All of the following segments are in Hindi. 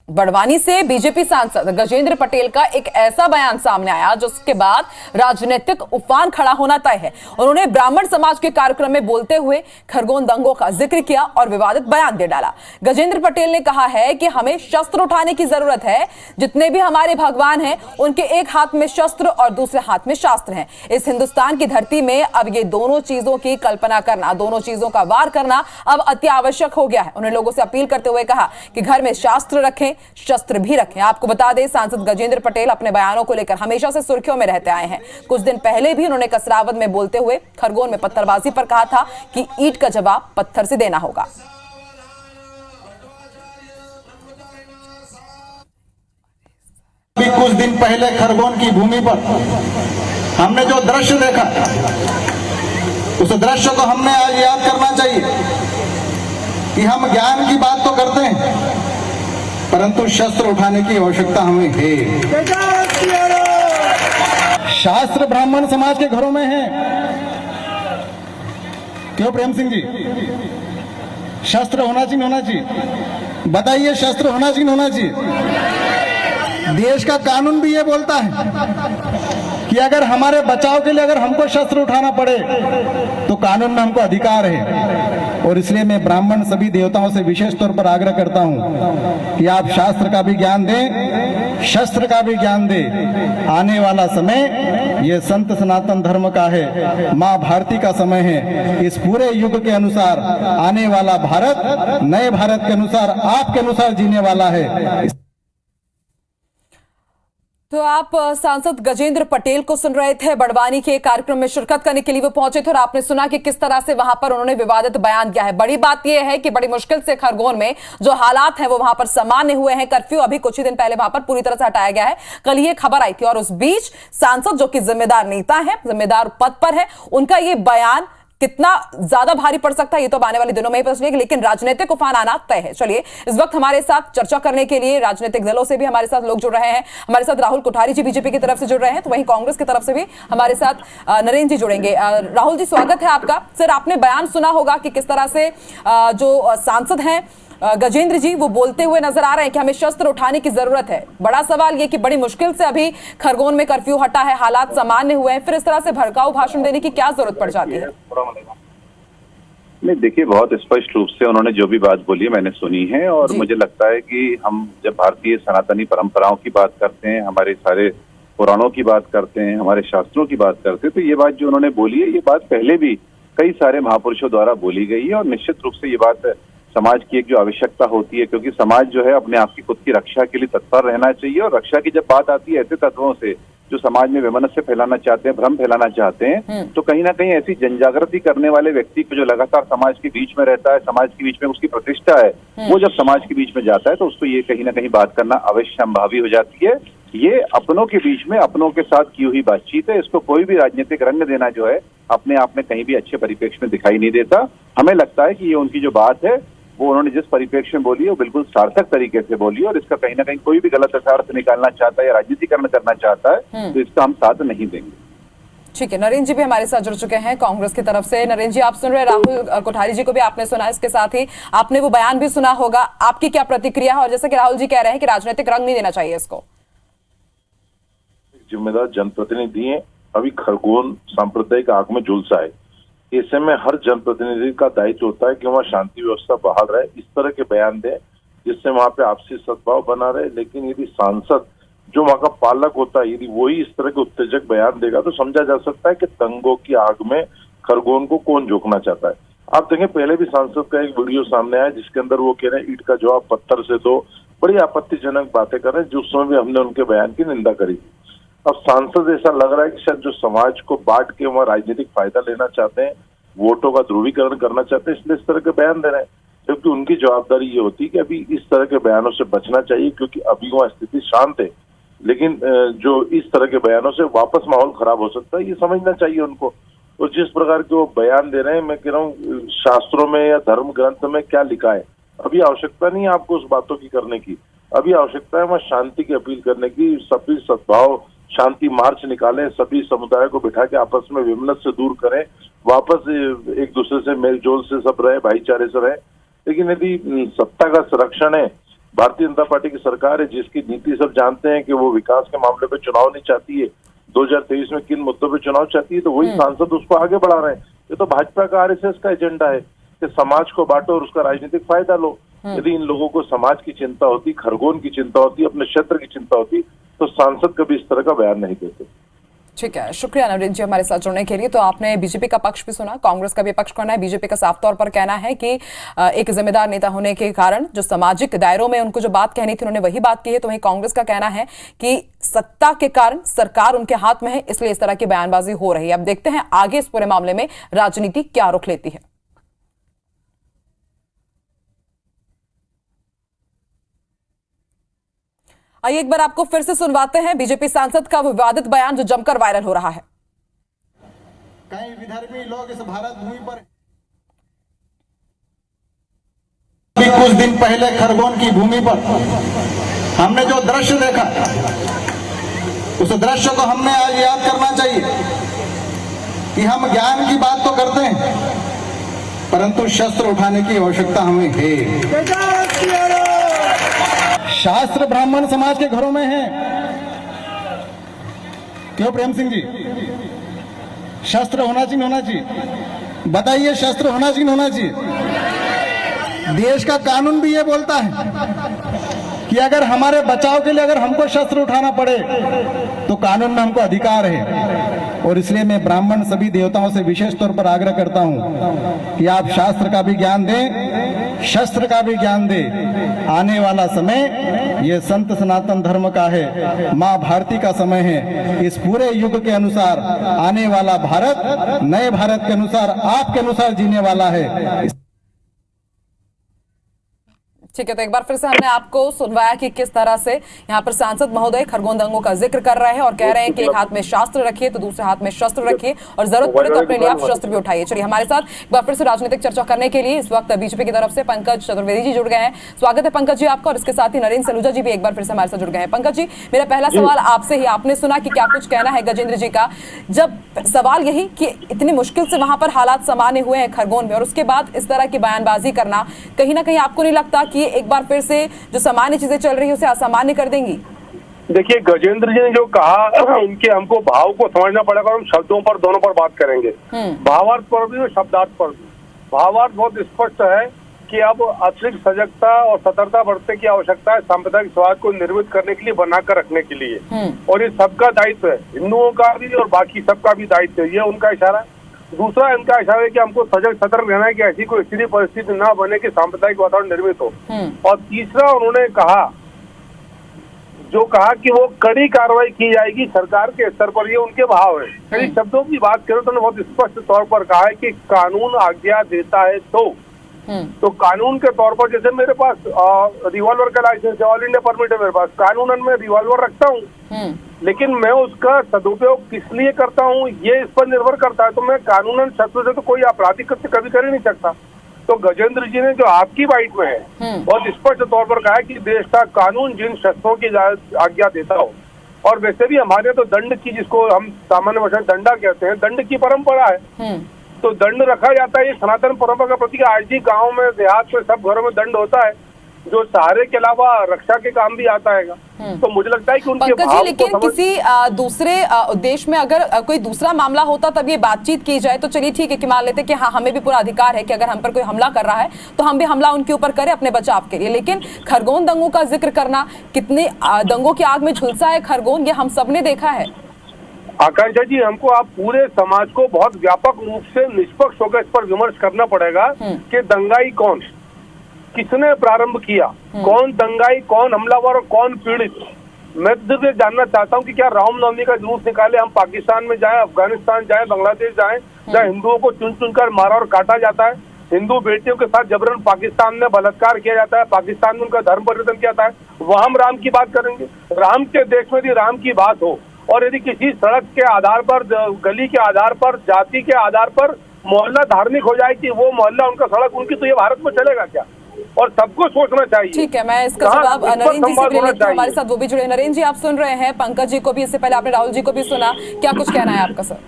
बड़वानी से बीजेपी सांसद गजेंद्र पटेल का एक ऐसा बयान सामने आया जिसके बाद राजनीतिक उफान खड़ा होना तय है। उन्होंने ब्राह्मण समाज के कार्यक्रम में बोलते हुए खरगोन दंगों का जिक्र किया और विवादित बयान दे डाला। गजेंद्र पटेल ने कहा है कि हमें शस्त्र उठाने की जरूरत है। जितने भी हमारे भगवान हैं उनके एक हाथ में शस्त्र और दूसरे हाथ में शास्त्र हैं। इस हिंदुस्तान की धरती में अब ये दोनों चीजों की कल्पना करना, दोनों चीजों का वार करना अब अति आवश्यक हो गया है। उन्होंने लोगों से अपील करते हुए कहा कि घर में शास्त्र रखें, शस्त्र भी रखें। आपको बता दें, सांसद गजेंद्र पटेल अपने बयानों को लेकर हमेशा से सुर्खियों में रहते आए हैं। कुछ दिन पहले भी उन्होंने कसरावद में बोलते हुए खरगोन में पत्थरबाजी पर कहा था कि ईंट का जवाब पत्थर से देना होगा। कुछ दिन पहले खरगोन की भूमि पर हमने जो दृश्य देखा, उस दृश्य को हमने आज याद करना चाहिए कि हम ज्ञान की बात तो करते हैं, परंतु शस्त्र उठाने की आवश्यकता हमें है। शास्त्र ब्राह्मण समाज के घरों में है। क्यों प्रेम सिंह जी? शस्त्र होना चाहिए, होना चाहिए। बताइए, शस्त्र होना चाहिए, होना चाहिए। देश का कानून भी ये बोलता है कि अगर हमारे बचाव के लिए अगर हमको शस्त्र उठाना पड़े तो कानून में हमको अधिकार है। और इसलिए मैं ब्राह्मण सभी देवताओं से विशेष तौर पर आग्रह करता हूं कि आप शास्त्र का भी ज्ञान दें, शस्त्र का भी ज्ञान दें। आने वाला समय ये संत सनातन धर्म का है, माँ भारती का समय है। इस पूरे युग के अनुसार आने वाला भारत नए भारत के अनुसार, आपके अनुसार जीने वाला है। तो आप सांसद गजेंद्र पटेल को सुन रहे थे। बड़वानी के कार्यक्रम में शिरकत करने के लिए वो पहुंचे थे और आपने सुना कि किस तरह से वहां पर उन्होंने विवादित बयान किया है। बड़ी बात यह है कि बड़ी मुश्किल से खरगोन में जो हालात हैं वो वहां पर सामान्य हुए हैं। कर्फ्यू अभी कुछ ही दिन पहले वहां पर पूरी तरह से हटाया गया है। कल ये खबर आई थी और उस बीच सांसद जो कि जिम्मेदार नेता है, जिम्मेदार पद पर है, उनका ये बयान कितना ज्यादा भारी पड़ सकता है ये तो आने वाले दिनों में ही पता चलेगा, लेकिन राजनीतिक उफान आना तय है। चलिए, इस वक्त हमारे साथ चर्चा करने के लिए राजनीतिक दलों से भी हमारे साथ लोग जुड़ रहे हैं। हमारे साथ राहुल कोठारी जी बीजेपी की तरफ से जुड़ रहे हैं, तो वहीं कांग्रेस की तरफ से भी हमारे साथ नरेंद्र जी जुड़ेंगे। राहुल जी, स्वागत है आपका। सर, आपने बयान सुना होगा कि किस तरह से जो सांसद हैं गजेंद्र जी वो बोलते हुए नजर आ रहे हैं कि हमें शस्त्र उठाने की जरूरत है। बड़ा सवाल ये कि बड़ी मुश्किल से अभी खरगोन में कर्फ्यू हटा है, हालात सामान्य हुए हैं, फिर इस तरह से भड़काऊ भाषण देने की क्या जरूरत पड़ जाती है? नहीं, देखिए, बहुत स्पष्ट रूप से उन्होंने जो भी बात बोली है मैंने सुनी है और मुझे लगता है कि हम जब भारतीय सनातनी परंपराओं की बात करते हैं, हमारे सारे पुराणों की बात करते हैं, हमारे शास्त्रों की बात करते हैं, तो ये बात जो उन्होंने बोली है, ये बात पहले भी कई सारे महापुरुषों द्वारा बोली गई है और निश्चित रूप से ये बात समाज की एक जो आवश्यकता होती है, क्योंकि समाज जो है अपने आप की खुद की रक्षा के लिए तत्पर रहना चाहिए। और रक्षा की जब बात आती है ऐसे तत्वों से जो समाज में वैमनस्य फैलाना चाहते हैं, भ्रम फैलाना चाहते हैं, तो कहीं ना कहीं ऐसी जनजागृति करने वाले व्यक्ति को जो लगातार समाज के बीच में रहता है, समाज के बीच में उसकी प्रतिष्ठा है, वो जब समाज के बीच में जाता है तो उसको ये कहीं ना कहीं बात करना अवश्य संभावी हो जाती है। ये अपनों के बीच में अपनों के साथ की हुई बातचीत है। इसको कोई भी राजनीतिक रंग देना जो है अपने आप में कहीं भी अच्छे परिप्रेक्ष्य में दिखाई नहीं देता। हमें लगता है कि ये उनकी जो बात है वो उन्होंने जिस परिप्रेक्ष्य में बोली है वो बिल्कुल सार्थक तरीके से बोली है और इसका कहीं ना कहीं कोई भी गलत अर्थ निकालना चाहता है या राजनीतिकरण करना चाहता है तो इसका हम साथ नहीं देंगे। ठीक है, नरेंद्र जी भी हमारे साथ जुड़ चुके हैं कांग्रेस की तरफ से। नरेंद्र जी, आप सुन रहे, राहुल कोठारी जी को भी आपने सुना, इसके साथ ही आपने वो बयान भी सुना होगा। आपकी क्या प्रतिक्रिया है? और जैसे कि राहुल जी कह रहे हैं कि राजनीतिक रंग नहीं देना चाहिए इसको। जिम्मेदार जनप्रतिनिधि हैं, अभी खरगोन सांप्रदायिक आग में झुलसा है। ऐसे में हर जनप्रतिनिधि का दायित्व होता है कि वहाँ शांति व्यवस्था बहाल रहे, इस तरह के बयान दें जिससे वहाँ पे आपसी सद्भाव बना रहे। लेकिन यदि सांसद जो वहाँ का पालक होता है, यदि वही इस तरह के उत्तेजक बयान देगा तो समझा जा सकता है कि दंगों की आग में खरगोन को कौन झोंकना चाहता है। आप देखें, पहले भी सांसद का एक वीडियो सामने आया जिसके अंदर वो कह रहे हैं ईंट का जवाब पत्थर से दो, बड़ी आपत्तिजनक बातें कर रहे हैं, जिस समय भी हमने उनके बयान की निंदा करी। अब सांसद ऐसा लग रहा है कि शायद जो समाज को बांट के वहाँ राजनीतिक फायदा लेना चाहते हैं, वोटों का ध्रुवीकरण करना चाहते हैं, इसलिए इस तरह के बयान दे रहे हैं। जबकि उनकी जवाबदारी ये होती है कि अभी इस तरह के बयानों से बचना चाहिए क्योंकि अभी वहाँ स्थिति शांत है। लेकिन जो इस तरह के बयानों से वापस माहौल खराब हो सकता है, ये समझना चाहिए उनको। और जिस प्रकार के वो बयान दे रहे हैं, मैं कह रहा हूँ शास्त्रों में या धर्म ग्रंथ में क्या लिखा है, अभी आवश्यकता नहीं है आपको उस बातों की करने की। अभी आवश्यकता है वहाँ शांति की अपील करने की। सभी सद्भाव शांति मार्च निकालें, सभी समुदाय को बिठा के आपस में विमनत से दूर करें, वापस एक दूसरे से मेलजोल से सब रहे, भाईचारे से रहे। लेकिन यदि सत्ता का संरक्षण है भारतीय जनता पार्टी की सरकार है जिसकी नीति सब जानते हैं कि वो विकास के मामले पे चुनाव नहीं चाहती है, 2023 में किन मुद्दों पे चुनाव चाहती है, तो वही सांसद उसको आगे बढ़ा रहे हैं। ये तो भाजपा का आरएसएस का एजेंडा है कि समाज को बांटो और उसका राजनीतिक फायदा लो। यदि इन लोगों को समाज की चिंता होती, खरगोन की चिंता होती, अपने क्षेत्र की चिंता होती, तो सांसद कभी इस तरह का बयान नहीं देते। ठीक है, शुक्रिया नरेंद्र जी हमारे साथ जुड़ने के लिए। तो आपने बीजेपी का पक्ष भी सुना, कांग्रेस का भी पक्ष करना है। बीजेपी का साफ तौर पर कहना है कि एक जिम्मेदार नेता होने के कारण जो सामाजिक दायरों में उनको जो बात कहनी थी उन्होंने वही बात की है। तो वहीं कांग्रेस का कहना है कि सत्ता के कारण सरकार उनके हाथ में है, इसलिए इस तरह की बयानबाजी हो रही है। अब देखते हैं आगे इस पूरे मामले में राजनीति क्या रुख लेती है। आइए एक बार आपको फिर से सुनवाते हैं बीजेपी सांसद का विवादित बयान जो जमकर वायरल हो रहा है। कई विधर्मी लोग इस भारत भूमि पर कुछ दिन पहले खरगोन की भूमि पर हमने जो दृश्य देखा, उस दृश्य को हमने आज याद करना चाहिए कि हम ज्ञान की बात तो करते हैं, परंतु शस्त्र उठाने की आवश्यकता हमें है। शास्त्र ब्राह्मण समाज के घरों में है। क्यों प्रेम सिंह जी? शस्त्र होना चाहिए, होना चाहिए। बताइए, शस्त्र होना चाहिए, होना चाहिए। देश का कानून भी ये बोलता है कि अगर हमारे बचाव के लिए अगर हमको शस्त्र उठाना पड़े तो कानून में हमको अधिकार है। और इसलिए मैं ब्राह्मण सभी देवताओं से विशेष तौर पर आग्रह करता हूं कि आप शास्त्र का भी ज्ञान दें, शस्त्र का भी ज्ञान दें। आने वाला समय ये संत सनातन धर्म का है, माँ भारती का समय है। इस पूरे युग के अनुसार आने वाला भारत नए भारत के अनुसार, आपके अनुसार जीने वाला है। ठीक है, तो एक बार फिर से हमने आपको सुनवाया कि किस तरह से यहाँ पर सांसद महोदय खरगोन दंगों का जिक्र कर रहे हैं और कह रहे हैं कि एक हाथ में शास्त्र रखिए तो दूसरे हाथ में शस्त्र रखिए और जरूरत पड़े तो अपने लिए आप शस्त्र भी उठाइए। चलिए हमारे साथ एक बार फिर से राजनीतिक चर्चा करने के लिए इस वक्त बीजेपी की तरफ से पंकज चतुर्वेदी जी जुड़ गए हैं। स्वागत है पंकज जी आपका। और इसके साथ ही नरेंद्र सलूजा जी भी एक बार फिर से हमारे साथ जुड़ गए हैं। पंकज जी, मेरा पहला सवाल आपसे ही, आपने सुना कि क्या कुछ कहना है गजेंद्र जी का, जब सवाल यही कि इतनी मुश्किल से वहां पर हालात सामान्य हुए हैं खरगोन में और उसके बाद इस तरह की बयानबाजी करना, कहीं ना कहीं आपको नहीं लगता कि एक बार फिर से जो सामान्य चीजें चल रही है उसे असामान्य कर देंगी? देखिए, गजेंद्र जी ने जो कहा उनके हमको भाव को समझना पड़ेगा। हम शब्दों पर दोनों पर बात करेंगे, भावार्थ पर भी और शब्दार्थ पर भी। भावार्थ बहुत स्पष्ट है कि अब अतिरिक्त सजगता और सतर्कता बरतने की आवश्यकता है सांप्रदायिक सौहार्द को निर्मित करने के लिए, बनाकर रखने के लिए। और ये सबका दायित्व है, हिंदुओं का भी और बाकी सबका भी दायित्व है। ये उनका इशारा है। दूसरा इनका इशारा है कि हमको सजग सतर्क रहना है कि ऐसी कोई स्थिति परिस्थिति ना बने कि सांप्रदायिक वातावरण निर्मित हो। और तीसरा उन्होंने कहा कि वो कड़ी कार्रवाई की जाएगी सरकार के स्तर पर। ये उनके भाव है। कई शब्दों की बात करें तो उन्होंने बहुत स्पष्ट तौर पर कहा है कि कानून आज्ञा देता है तो कानून के तौर पर, जैसे मेरे पास रिवॉल्वर का लाइसेंस है, ऑल इंडिया परमिट है मेरे पास, कानूनन मैं रिवॉल्वर रखता हूँ, लेकिन मैं उसका सदुपयोग किस लिए करता हूँ ये इस पर निर्भर करता है। तो मैं कानूनन शस्त्र से तो कोई आपराधिक कृत्य कभी कर ही नहीं सकता। तो गजेंद्र जी ने जो आपकी बाइट में है बहुत स्पष्ट तौर पर कहा है कि देश का कानून जिन शस्त्रों की आज्ञा देता हो, और वैसे भी हमारे तो दंड की, जिसको हम सामान्य भाषा में दंडा कहते हैं, दंड की परंपरा है। तो दंड रखा जाता है, ये सनातन परंपरा का प्रतीक है। आज भी गाँव में, देहात में, सब घरों में दंड होता है जो सहारे के अलावा रक्षा के काम भी आता है। तो मुझे लगता है कि उनके पंकज जी, लेकिन किसी दूसरे देश में अगर कोई दूसरा मामला होता तब ये बातचीत की जाए तो चलिए ठीक है कि मान लेते कि हाँ, हमें भी पूरा अधिकार है कि अगर हम पर कोई हमला कर रहा है तो हम भी हमला उनके ऊपर करें अपने बचाव के लिए। लेकिन खरगोन दंगों का जिक्र करना, कितने दंगों की आग में झुलसा है खरगोन, ये हम सब ने देखा है। आकांक्षा जी, हमको आप पूरे समाज को बहुत व्यापक रूप से निष्पक्ष होकर इस पर विमर्श करना पड़ेगा कि दंगाई कौन, किसने प्रारंभ किया, कौन दंगाई, कौन हमलावर और कौन पीड़ित। मैं तो ये जानना चाहता हूँ कि क्या रामनवमी का जुलूस निकाले, हम पाकिस्तान में जाएं, अफगानिस्तान जाएं, बांग्लादेश जाएं, जहाँ हिंदुओं को चुन चुनकर मारा और काटा जाता है, हिंदू बेटियों के साथ जबरन पाकिस्तान में बलात्कार किया जाता है, पाकिस्तान में उनका धर्म परिवर्तन किया जाता है, वहाँ हम राम की बात करेंगे? राम के देश में यदि राम की बात हो और यदि किसी सड़क के आधार पर, गली के आधार पर, जाति के आधार पर मोहल्ला धार्मिक हो जाए कि वो मोहल्ला उनका सड़क उनकी, तो ये भारत में चलेगा क्या? और सबको सोचना चाहिए। ठीक है, मैं इसका जवाब नरेंद्र जी से भी लेती हूं, हमारे साथ वो भी जुड़े। नरेंद्र जी, आप सुन रहे हैं पंकज जी को भी, इससे पहले आपने राहुल जी को भी सुना, क्या कुछ कहना है आपका सर?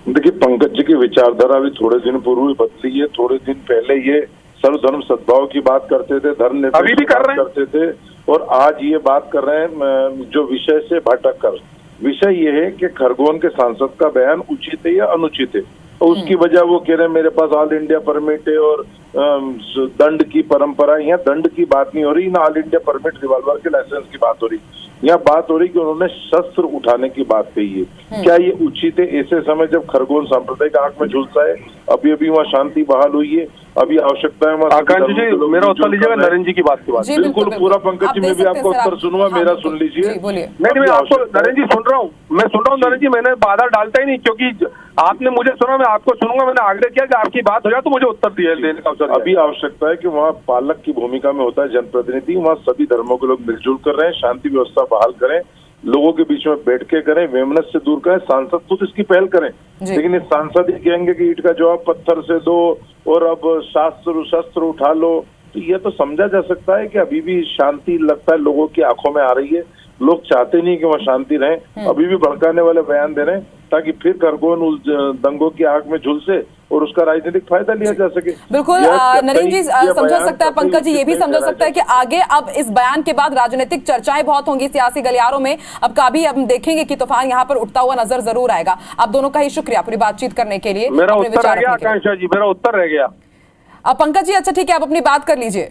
देखिए, पंकज जी की विचारधारा भी थोड़े दिन पूर्व बदली है। थोड़े दिन पहले ये सर्वधर्म सद्भाव की बात करते थे, धर्म अभी भी कर रहे हैं। करते थे, और आज ये बात कर रहे हैं जो विषय से भटक कर। विषय ये है कि खरगोन के सांसद का बयान उचित है या अनुचित है, और उसकी वजह वो कह रहे हैं मेरे पास ऑल इंडिया परमिट है और दंड की परंपरा। यहाँ दंड की बात नहीं हो रही, ना ऑल इंडिया परमिट रिवॉल्वर के लाइसेंस की बात हो रही, यहाँ बात हो रही कि उन्होंने शस्त्र उठाने की बात कही है। क्या ये उचित है ऐसे समय जब खरगोन सांप्रदायिक आंख में झुलसा है? अभी अभी वहाँ शांति बहाल हुई है, अभी आवश्यकता है आकांक्षा जी मेरा उत्तर लीजिएगा नरेंद्र जी की बात की बात। जी, बिल्कुल पूरा पंकज जी, मैं भी आपका उत्तर सुनूंगा, मेरा सुन लीजिए। नहीं मैं आपको नरेंद्र जी सुन रहा हूँ, मैं सुन रहा हूँ नरेंद्र जी, मैंने बाधा डालता ही नहीं, क्योंकि आपने मुझे सुना, मैं आपको सुनूंगा। मैंने आग्रह किया कि आपकी बात हो जाए तो मुझे उत्तर देने का अवसर। अभी आवश्यकता है कि वहाँ पालक की भूमिका में होता है जनप्रतिनिधि, वहाँ सभी धर्मों के लोग मिलजुल कर रहे हैं, शांति व्यवस्था बहाल करें, लोगों के बीच में बैठ के करें, वेमनस से दूर करें, सांसद खुद इसकी पहल करें। लेकिन इस सांसद ही कहेंगे कि ईंट का जवाब पत्थर से दो और अब शस्त्र उठा लो, तो ये तो समझा जा सकता है कि अभी भी शांति लगता है लोगों की आंखों में आ रही है, लोग चाहते नहीं कि वहाँ शांति रहे, अभी भी भड़काने वाले बयान दे रहे हैं ताकि फिर खरगोन उस दंगों की आग में झुलसे और उसका राजनीतिक फायदा लिया जा सके। बिल्कुल नरेंद्र जी समझा सकता है, पंकज जी ये भी समझा सकता है कि आगे अब इस बयान के बाद राजनीतिक चर्चाएं बहुत होंगी सियासी गलियारों में। अब कभी हम देखेंगे कि तूफान यहाँ पर उठता हुआ नजर जरूर आएगा। आप दोनों का ही शुक्रिया पूरी बातचीत करने के लिए। मेरा उत्तर रह गया आकांक्षा जी, मेरा उत्तर रह गया। अब पंकज जी अच्छा ठीक है, आप अपनी बात कर लीजिए।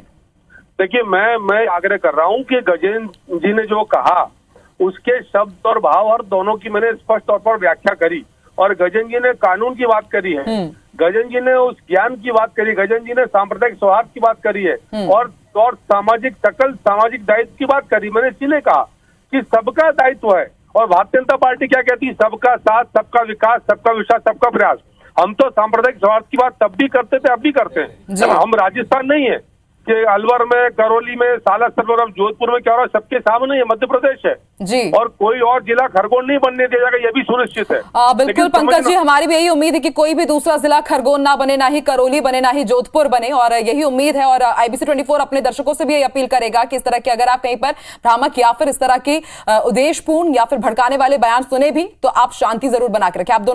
देखिए मैं आग्रह कर रहा हूँ कि गजेंद्र जी ने जो कहा उसके शब्द और भाव और दोनों की मैंने स्पष्ट तौर पर व्याख्या करी, और गजेंद्र जी ने कानून की बात करी है, गजेंद्र जी ने उस ज्ञान की बात करी, गजेंद्र जी ने सांप्रदायिक सौहार्द की बात करी है, और सकल सामाजिक दायित्व की बात करी। मैंने इसीलिए कहा कि सबका दायित्व है, और भारतीय जनता पार्टी क्या कहती है, सबका साथ, सबका विकास, सबका विश्वास, सबका प्रयास। हम तो सांप्रदायिक सौहार्द की बात तब भी करते थे, अब भी करते हैं। हम राजस्थान नहीं है कि अलवर में, करौली में, सालासर में, जोधपुर में क्या हो रहा है सबके सामने, ये मध्य प्रदेश है जी, और कोई और जिला खरगोन नहीं बनने दिया जाएगा, ये भी सुनिश्चित है। बिल्कुल पंकज जी, हमारी भी यही उम्मीद है कि कोई भी दूसरा जिला खरगोन ना बने, ना ही करौली बने, ना ही जोधपुर बने, और यही उम्मीद है। और IBC 24 अपने दर्शकों से भी यही अपील करेगा कि इस तरह के अगर आप कहीं पर भ्रामक या फिर इस तरह की उद्देश्यपूर्ण या फिर भड़काने वाले बयान सुने भी तो आप शांति जरूर बना के रखें। आप दोनों